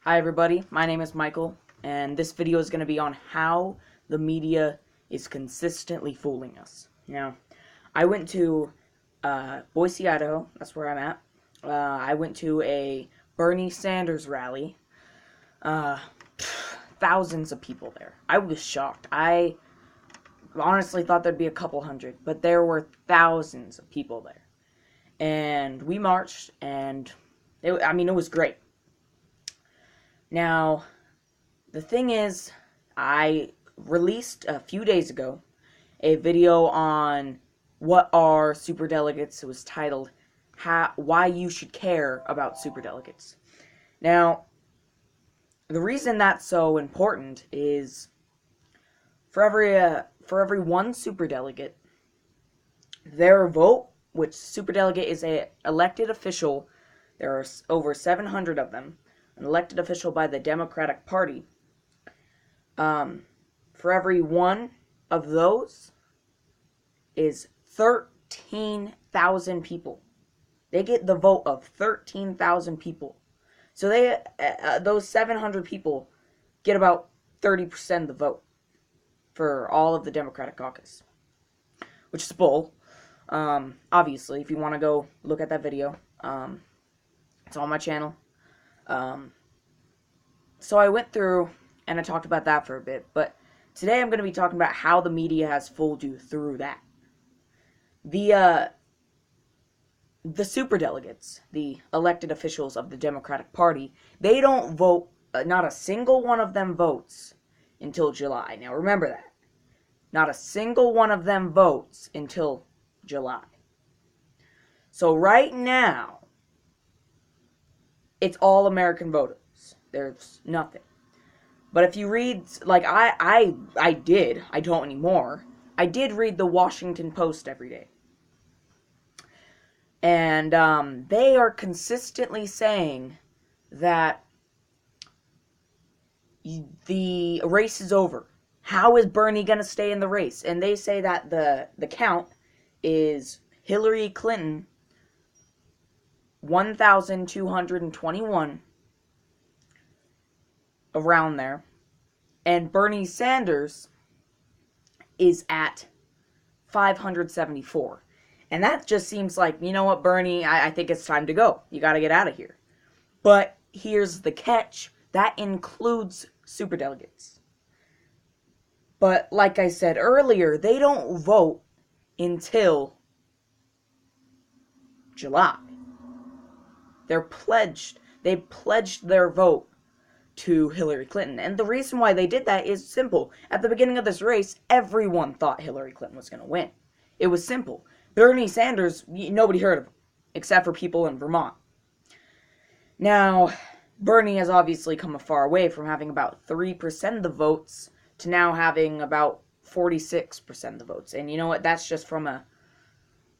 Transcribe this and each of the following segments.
Hi everybody, my name is Michael, and this video is going to be on how the media is consistently fooling us. Now, I went to Boise, Idaho, that's where I'm at. I went to a Bernie Sanders rally. Thousands of people there. I was shocked. I honestly thought there'd be a couple hundred, but there were thousands of people there. And we marched, and it was great. Now, the thing is, I released a few days ago a video on what are superdelegates. It was titled, Why You Should Care About Superdelegates. Now, the reason that's so important is for every one superdelegate, their vote, which superdelegate is a elected official, there are over 700 of them, an elected official by the Democratic Party. For every one of those is 13,000 people. They get the vote of 13,000 people. So those 700 people get about 30% of the vote for all of the Democratic caucus, which is bull. Obviously, if you want to go look at that video, it's on my channel. So I went through and I talked about that for a bit, but today I'm going to be talking about how the media has fooled you through that. The superdelegates, the elected officials of the Democratic Party, they don't vote, not a single one of them votes until July. Now remember that. Not a single one of them votes until July. So right now, it's all American voters. There's nothing. But if you read, like I don't anymore. I did read the Washington Post every day. And they are consistently saying that the race is over. How is Bernie going to stay in the race? And they say that the count is Hillary Clinton 1,221, around there, and Bernie Sanders is at 574. And that just seems like, you know what, Bernie, I think it's time to go. You got to get out of here. But here's the catch. That includes superdelegates. But like I said earlier, they don't vote until July. They pledged their vote to Hillary Clinton. And the reason why they did that is simple. At the beginning of this race, everyone thought Hillary Clinton was going to win. It was simple. Bernie Sanders, nobody heard of him, except for people in Vermont. Now, Bernie has obviously come a far away from having about 3% of the votes to now having about 46% of the votes. And you know what? That's just from a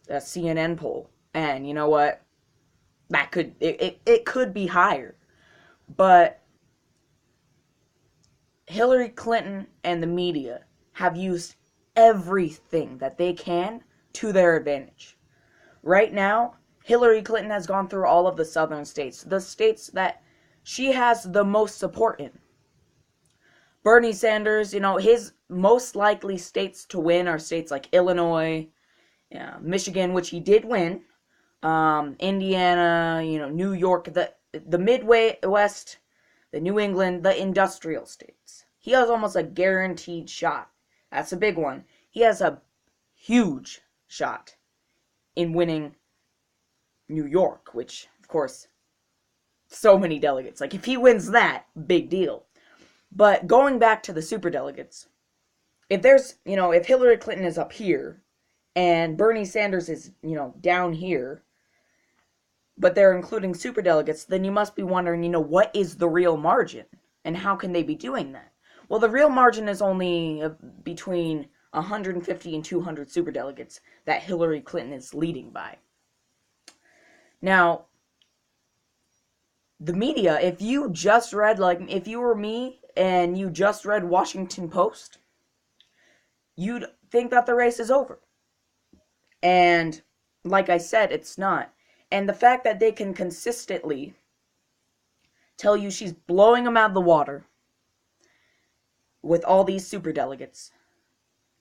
CNN poll. And you know what? That it could be higher. But Hillary Clinton and the media have used everything that they can to their advantage. Right now, Hillary Clinton has gone through all of the southern states, the states that she has the most support in. Bernie Sanders, his most likely states to win are states like Illinois, Michigan, which he did win, Indiana, New York, the Midwest, the New England, the industrial states. He has almost a guaranteed shot. That's a big one. He has a huge shot in winning New York, which, of course, so many delegates. Like, if he wins that, big deal. But going back to the superdelegates, if Hillary Clinton is up here, and Bernie Sanders is, down here, but they're including superdelegates, then you must be wondering, what is the real margin? And how can they be doing that? Well, the real margin is only between 150 and 200 superdelegates that Hillary Clinton is leading by. Now, the media, if you just read, if you were me and you just read Washington Post, you'd think that the race is over. And like I said, it's not. And the fact that they can consistently tell you she's blowing them out of the water with all these superdelegates,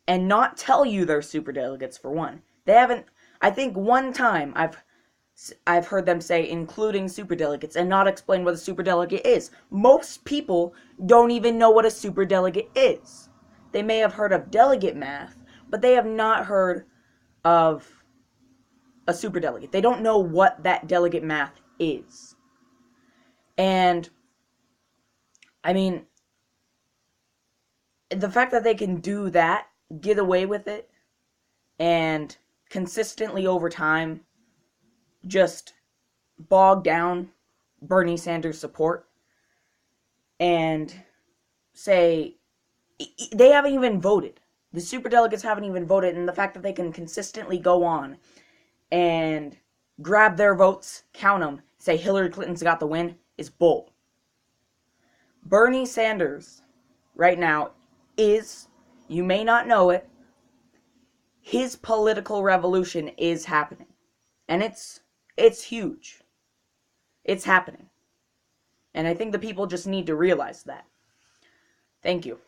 and not tell you they're superdelegates, for one. They haven't, I think one time I've heard them say including superdelegates and not explain what a superdelegate is. Most people don't even know what a superdelegate is. They may have heard of delegate math, but they have not heard of a superdelegate. They don't know what that delegate math is. And I mean, the fact that they can do that, get away with it, and consistently over time just bog down Bernie Sanders' support and say they haven't even voted. The superdelegates haven't even voted, and the fact that they can consistently go on and grab their votes, count them, say Hillary Clinton's got the win, is bull. Bernie Sanders, right now, is, you may not know it, his political revolution is happening. And it's huge. It's happening. And I think the people just need to realize that. Thank you.